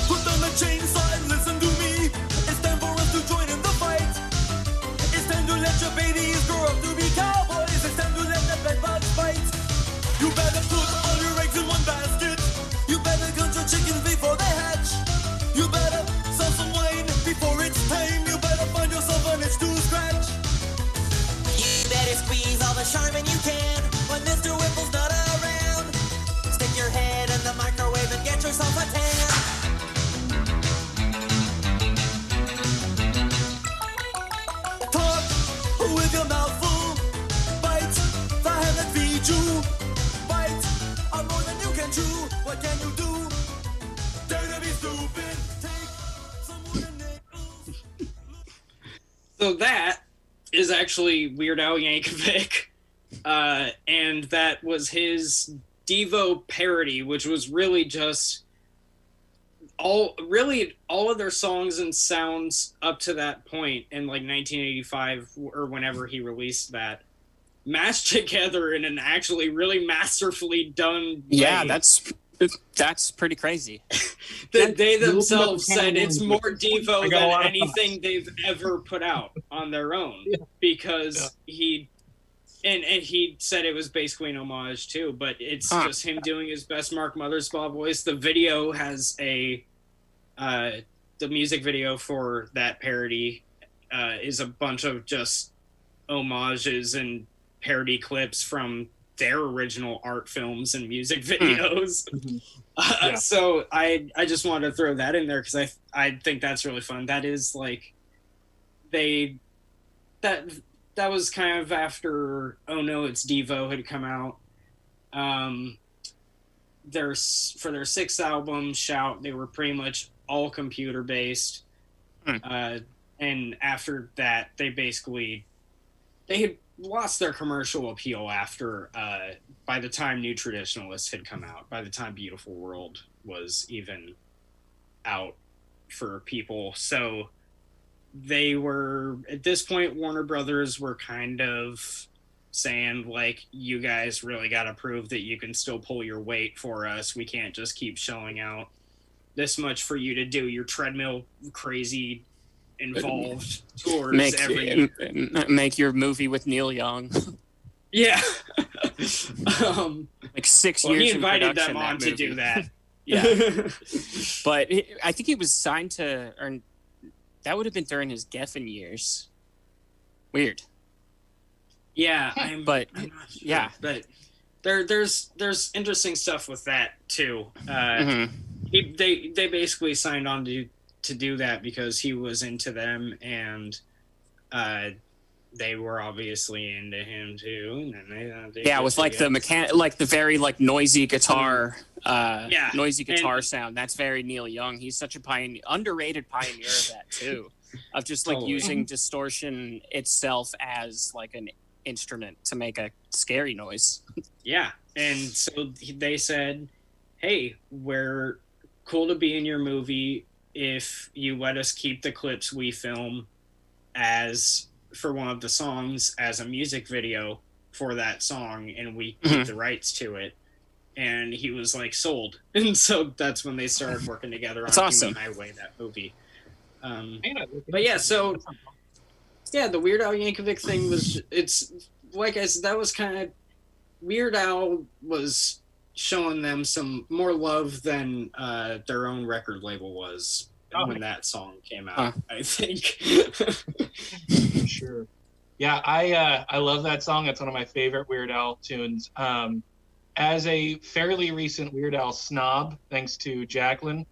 [SPEAKER 1] Put down the chainsaw and listen to me. It's time for us to join in the fight. It's time to let your babies grow up to be cowboys. It's time to let the bedbugs fight. You better put all your eggs in one basket. You better count your chickens before they hatch. You better sell some wine before it's time. You better find yourself an itch to scratch. You better squeeze all the charmin you can when Mr. Whipple's not around. Stick your head in the microwave and get yourself a tan. Talk with your mouth full. Bite the hand that feeds you. Bite on more than you can chew. What can you do? Dare to be stupid. Take some wooden nickels.
[SPEAKER 5] So that is actually Weird Al Yankovic, and that was his Devo parody, which was really just all of their songs and sounds up to that point in like 1985 or whenever he released that, mashed together in an actually really masterfully done way.
[SPEAKER 4] Yeah, that's pretty crazy.
[SPEAKER 5] They themselves said it's more
[SPEAKER 3] I
[SPEAKER 5] Devo
[SPEAKER 3] got a
[SPEAKER 5] than
[SPEAKER 3] lot of
[SPEAKER 5] anything they've ever put out on their own, because he said it was basically an homage too, but it's just him doing his best Mark Mothersbaugh voice. The video has the music video for that parody is a bunch of just homages and parody clips from their original art films and music videos.
[SPEAKER 3] Yeah.
[SPEAKER 5] So I just wanted to throw that in there because I think that's really fun. That is like that was kind of after Oh No, It's Devo had come out. For their sixth album, Shout, they were pretty much all computer based. And after that, they had lost their commercial appeal after by the time New Traditionalists had come out, by the time Beautiful World was even out for people. So they were, at this point, Warner Brothers were kind of saying, like, you guys really got to prove that you can still pull your weight for us. We can't just keep shelling out this much for you to do your treadmill crazy involved tours every year.
[SPEAKER 4] Make your movie with Neil Young.
[SPEAKER 5] Yeah.
[SPEAKER 4] Like 6
[SPEAKER 5] Well,
[SPEAKER 4] years
[SPEAKER 5] he invited
[SPEAKER 4] in production,
[SPEAKER 5] them on
[SPEAKER 4] that
[SPEAKER 5] to
[SPEAKER 4] movie.
[SPEAKER 5] do that.
[SPEAKER 4] Yeah. But I think he was signed to, or that would have been during his Geffen years. Weird.
[SPEAKER 5] Yeah,
[SPEAKER 4] I'm not sure. Yeah.
[SPEAKER 5] But there's interesting stuff with that too. They basically signed on to do that because he was into them, and they were obviously into him too. And they
[SPEAKER 4] with like the like the very like noisy guitar, noisy guitar sound. That's very Neil Young. He's such a underrated pioneer of that too, of just like using distortion itself as like an instrument to make a scary noise.
[SPEAKER 5] Yeah, and so they said, "Hey, we're cool to be in your movie if you let us keep the clips we film as for one of the songs as a music video for that song, and we keep the rights to it." And he was like, sold. And so that's when they started working together on
[SPEAKER 4] awesome.
[SPEAKER 5] Human Highway, that movie. But yeah, so yeah, the Weird Al Yankovic thing was, it's like I said, that was kind of, Weird Al was showing them some more love than their own record label was when that song came out, I think.
[SPEAKER 3] Sure. Yeah, I love that song. It's one of my favorite Weird Al tunes. As a fairly recent Weird Al snob, thanks to Jacqueline,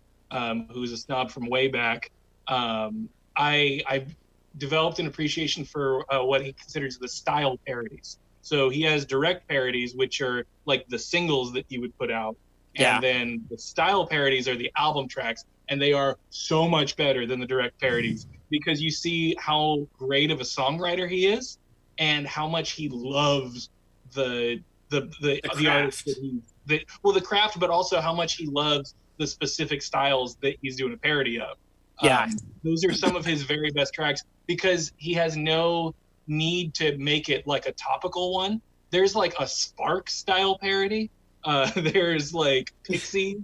[SPEAKER 3] who's a snob from way back, I developed an appreciation for what he considers the style parodies. So he has direct parodies, which are like the singles that he would put out.
[SPEAKER 4] Yeah.
[SPEAKER 3] And then the style parodies are the album tracks, and they are so much better than the direct parodies because you see how great of a songwriter he is and how much he loves the artist the craft, but also how much he loves the specific styles that he's doing a parody of.
[SPEAKER 4] Yeah.
[SPEAKER 3] Those are some of his very best tracks because he has no need to make it like a topical one. There's like a Spark style parody. There's like Pixies.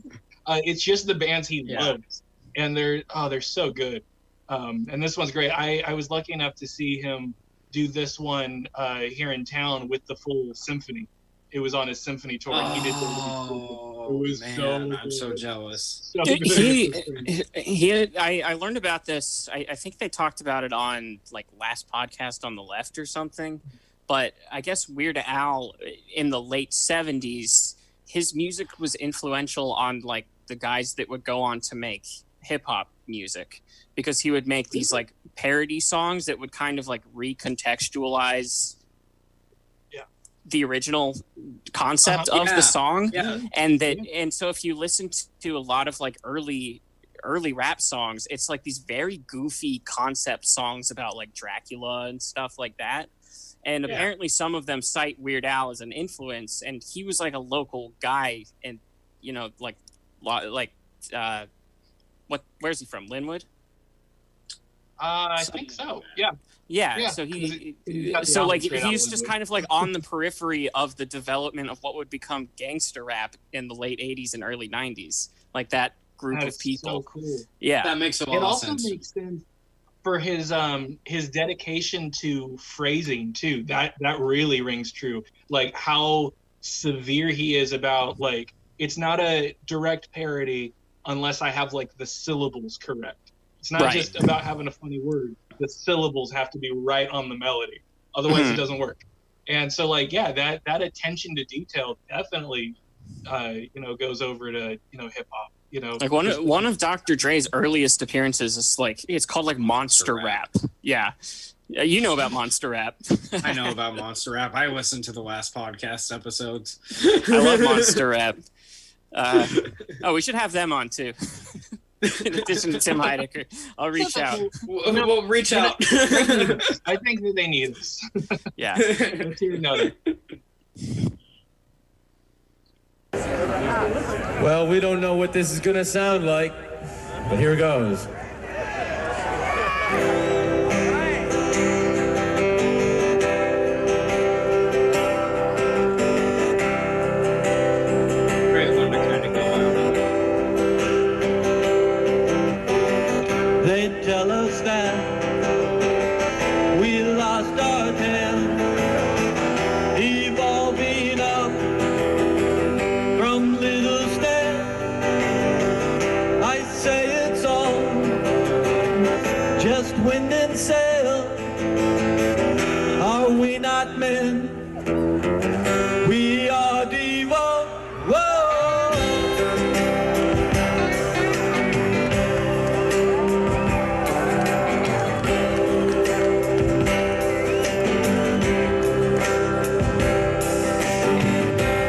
[SPEAKER 3] It's just the bands he loves, and they're so good. And this one's great. I was lucky enough to see him do this one here in town with the full symphony. It was on his symphony tour. And he did it was
[SPEAKER 5] man, I'm so jealous.
[SPEAKER 3] So
[SPEAKER 4] I learned about this. I think they talked about it on like last podcast on the left or something. But I guess Weird Al in the late 70s, his music was influential on like the guys that would go on to make hip hop music, because he would make these like parody songs that would kind of like recontextualize the original concept of the song. And so if you listen to a lot of like early rap songs, it's like these very goofy concept songs about like Dracula and stuff like that. And apparently some of them cite Weird Al as an influence, and he was like a local guy, and you know, where's he from? Linwood?
[SPEAKER 3] I think so. Yeah.
[SPEAKER 4] Yeah, so he's just kind of like on the periphery of the development of what would become gangster rap in the late 80s and early 90s. Like that group of people.
[SPEAKER 3] So cool.
[SPEAKER 4] Yeah.
[SPEAKER 5] That makes a lot of sense.
[SPEAKER 3] It also makes sense for his dedication to phrasing too. That really rings true. Like how severe he is about like, it's not a direct parody unless I have like the syllables correct. It's not just about having a funny word. The syllables have to be right on the melody. Otherwise it doesn't work. And so like, yeah, that attention to detail definitely, goes over to, hip hop,
[SPEAKER 4] Like one of Dr. Dre's earliest appearances is like, it's called like Monster Rap. Yeah. You know about Monster Rap.
[SPEAKER 5] I know about Monster Rap. I listened to the last podcast episodes.
[SPEAKER 4] I love Monster Rap. We should have them on too. In addition to Tim Heidecker, I'll reach out.
[SPEAKER 5] We'll reach out.
[SPEAKER 3] I think that they need us.
[SPEAKER 4] Yeah.
[SPEAKER 3] Let's hear another.
[SPEAKER 8] Well, we don't know what this is gonna sound like, but here goes.
[SPEAKER 5] Great one to kind of go out.
[SPEAKER 8] They tell us that we lost our tail, evolving up from little step. I say it's all just wind and sail. Are we not men? We are Devo. Whoa.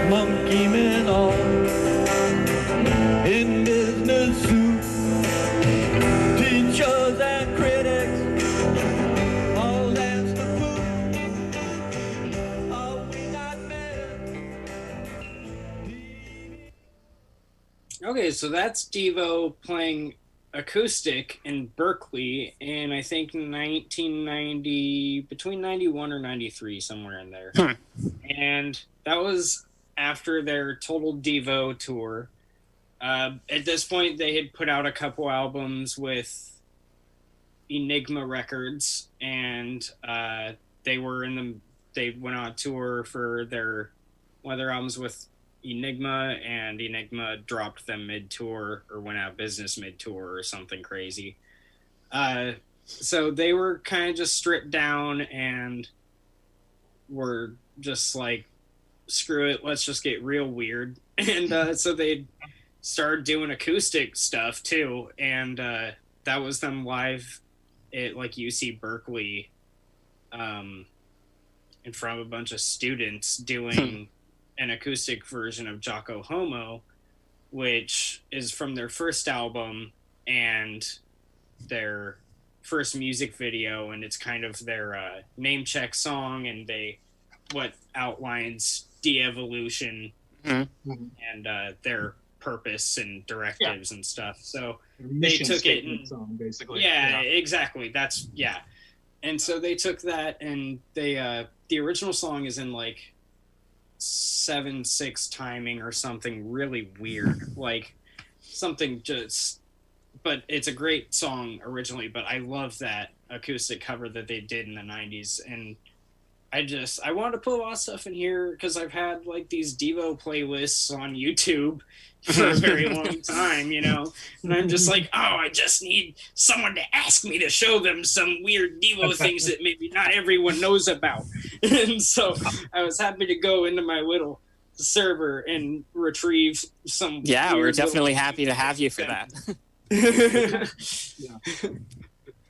[SPEAKER 8] Monkey men all in business suits, teachers and critics all dance the fool. Are we not men?
[SPEAKER 5] Okay, so that's Devo playing acoustic in Berkeley in, I think, 1990, between 91 or 93, somewhere in there. And that was after their Total Devo tour. At this point, they had put out a couple albums with Enigma Records, and they went on tour for one of their albums with Enigma, and Enigma dropped them mid-tour or went out of business mid-tour or something crazy. So they were kind of just stripped down and were just like, screw it, let's just get real weird. And so they started doing acoustic stuff too, and that was them live at like UC Berkeley, in front of a bunch of students doing an acoustic version of Jocko Homo, which is from their first album and their first music video, and it's kind of their name check song, and what outlines de-evolution and their purpose and directives and stuff. So they took it and
[SPEAKER 3] song, basically.
[SPEAKER 5] Yeah, exactly. That's and so they took that, and they the original song is in like 7/6 timing or something really weird, like something just, but it's a great song originally. But I love that acoustic cover that they did in the 90s, and I wanted to put a lot of stuff in here because I've had like these Devo playlists on YouTube for a very long time, and I'm just like, I just need someone to ask me to show them some weird Devo things that maybe not everyone knows about. And so I was happy to go into my little server and retrieve some.
[SPEAKER 4] Yeah, we're definitely happy to have you for that.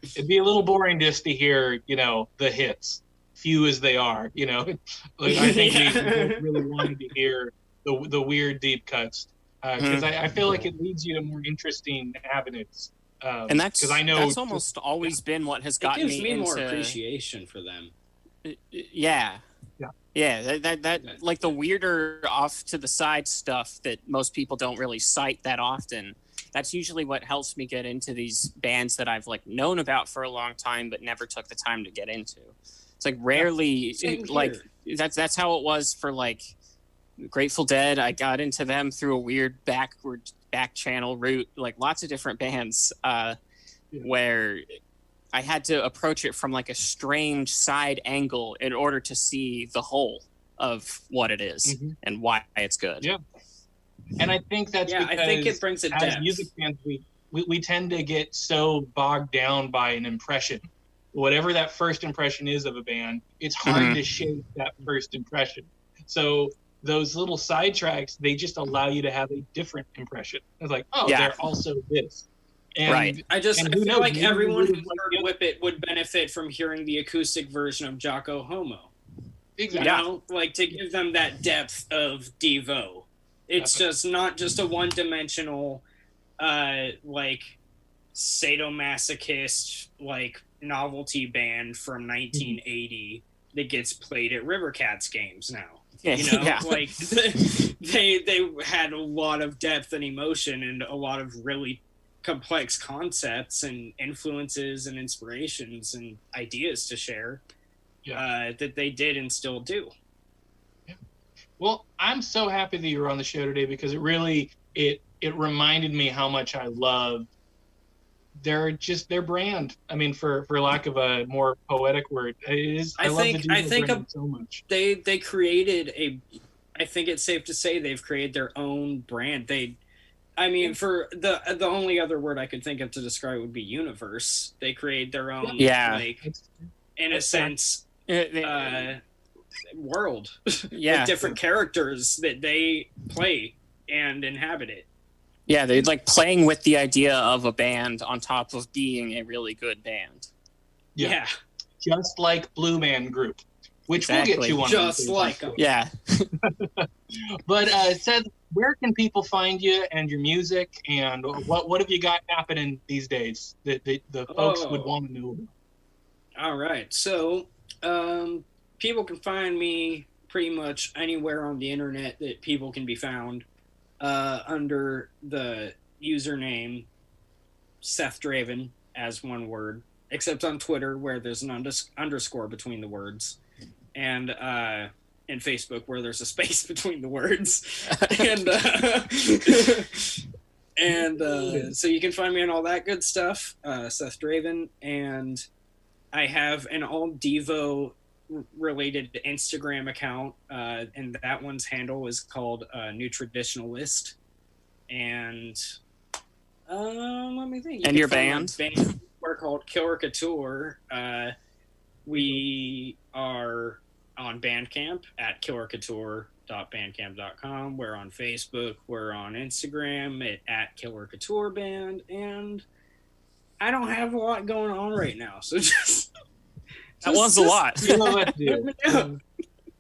[SPEAKER 3] It'd be a little boring just to hear, the hits, few as they are, Like, I think we really wanted to hear the weird deep cuts. Because I feel like it leads you to more interesting avenues.
[SPEAKER 4] And that's
[SPEAKER 3] I know
[SPEAKER 4] that's almost always been what has gotten
[SPEAKER 5] me
[SPEAKER 4] into
[SPEAKER 5] more appreciation for them.
[SPEAKER 4] Yeah. That like the weirder off to the side stuff that most people don't really cite that often. That's usually what helps me get into these bands that I've like known about for a long time but never took the time to get into. It's like rarely that's how it was for like Grateful Dead. I got into them through a weird back channel route, like lots of different bands, where I had to approach it from like a strange side angle in order to see the whole of what it is and why it's good.
[SPEAKER 3] Yeah. And I think that's because
[SPEAKER 5] I think it brings it
[SPEAKER 3] as
[SPEAKER 5] depth.
[SPEAKER 3] music fans, we tend to get so bogged down by an impression whatever that first impression is of a band, it's hard to shake that first impression. So those little sidetracks, they just allow you to have a different impression. It's like, oh, they're also this. And,
[SPEAKER 4] Right.
[SPEAKER 5] I
[SPEAKER 3] who
[SPEAKER 5] feel
[SPEAKER 3] knows,
[SPEAKER 5] like
[SPEAKER 3] maybe
[SPEAKER 5] everyone
[SPEAKER 3] we
[SPEAKER 5] who's
[SPEAKER 3] would
[SPEAKER 5] heard
[SPEAKER 3] like
[SPEAKER 5] Whip It would benefit from hearing the acoustic version of Jocko Homo.
[SPEAKER 3] Exactly.
[SPEAKER 5] You know, like to give them that depth of Devo. It's just not just a one-dimensional, like sadomasochist, like novelty band from 1980 that gets played at River Cats games now. You know, like they had a lot of depth and emotion and a lot of really complex concepts and influences and inspirations and ideas to share that they did and still do.
[SPEAKER 3] Well, I'm so happy that you were on the show today because it really it reminded me how much I love their brand. I mean, for lack of a more poetic word, it is. I love the Devo brand so much.
[SPEAKER 5] They created I think it's safe to say they've created their own brand. For the only other word I could think of to describe it would be universe. They create their own, like, in a sense, world with different characters that they play and inhabit it.
[SPEAKER 4] Yeah, they're like playing with the idea of a band on top of being a really good band.
[SPEAKER 3] Yeah. Just like Blue Man Group, which we'll get to one.
[SPEAKER 5] Just like them.
[SPEAKER 4] Yeah.
[SPEAKER 3] But Seth, where can people find you and your music, and what have you got happening these days that the folks would want to know about?
[SPEAKER 5] All right, so people can find me pretty much anywhere on the internet that people can be found under the username Seth Draven as one word, except on Twitter where there's an underscore between the words, and Facebook where there's a space between the words, and so you can find me on all that good stuff, Seth Draven, and I have an all Devo related Instagram account, and that one's handle is called New Traditionalist. And let me think.
[SPEAKER 4] And your band?
[SPEAKER 5] We're called Killer Couture. We are on Bandcamp at killercouture.bandcamp.com. We're on Facebook. We're on Instagram at Killer Couture Band. And I don't have a lot going on right now, so just
[SPEAKER 4] that was a lot.
[SPEAKER 3] You know what, dude?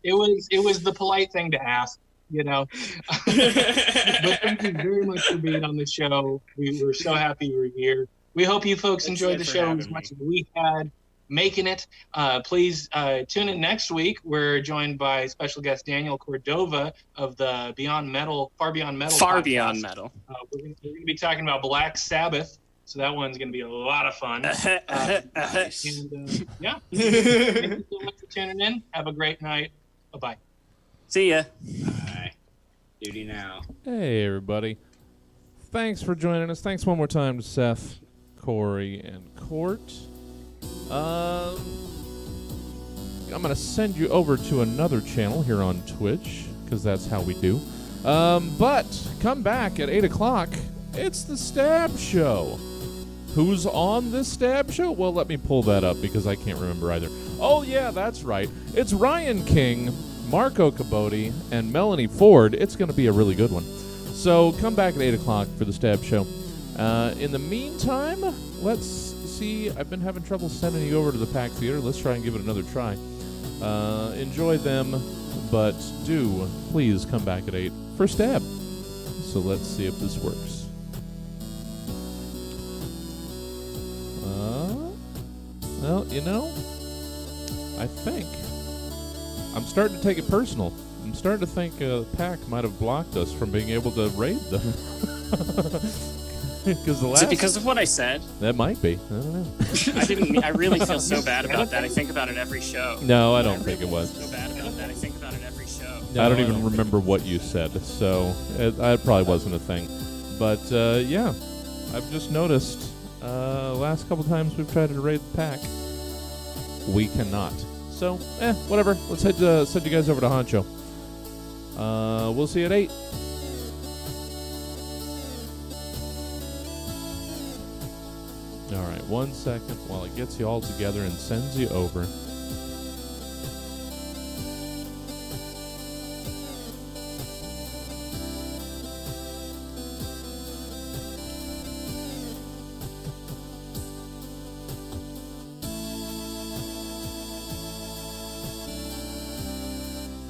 [SPEAKER 3] It was the polite thing to ask, you know. But thank you very much for being on the show. We were so happy you were here. We hope you folks enjoyed the show as much as we had making it. Please tune in next week. We're joined by special guest Daniel Cordova of the Far Beyond Metal podcast.
[SPEAKER 4] Beyond Metal.
[SPEAKER 3] We're going to be talking about Black Sabbath. So that one's going to be a lot of fun. Thank you so much for tuning in. Have a great night. Bye-bye.
[SPEAKER 4] See ya.
[SPEAKER 5] Bye. Duty now.
[SPEAKER 2] Hey, everybody. Thanks for joining us. Thanks one more time to Seth, Corey, and Court. I'm going to send you over to another channel here on Twitch, because that's how we do. But come back at 8 o'clock. It's the Stab Show. Who's on this Stab Show? Well, let me pull that up because I can't remember either. Oh, yeah, that's right. It's Ryan King, Marco Caboti, and Melanie Ford. It's going to be a really good one. So come back at 8 o'clock for the Stab Show. In the meantime, let's see. I've been having trouble sending you over to the Pack Theater. Let's try and give it another try. Enjoy them, but do please come back at 8 for Stab. So let's see if this works. Well, you know, I think I'm starting to take it personal. I'm starting to think Pack might have blocked us from being able to raid them. Is it
[SPEAKER 4] because of what I said?
[SPEAKER 2] That might be. I don't know.
[SPEAKER 4] I really feel so bad about that. I think about it every show.
[SPEAKER 2] No, I don't think it was.
[SPEAKER 4] So bad about that. I think about it every show.
[SPEAKER 2] No, I don't even remember what you said, so it probably wasn't a thing. But yeah, I've just noticed last couple times we've tried to raid the Pack, we cannot. So, whatever. Let's send you guys over to Honcho. We'll see you at 8. All right, 1 second while it gets you all together and sends you over.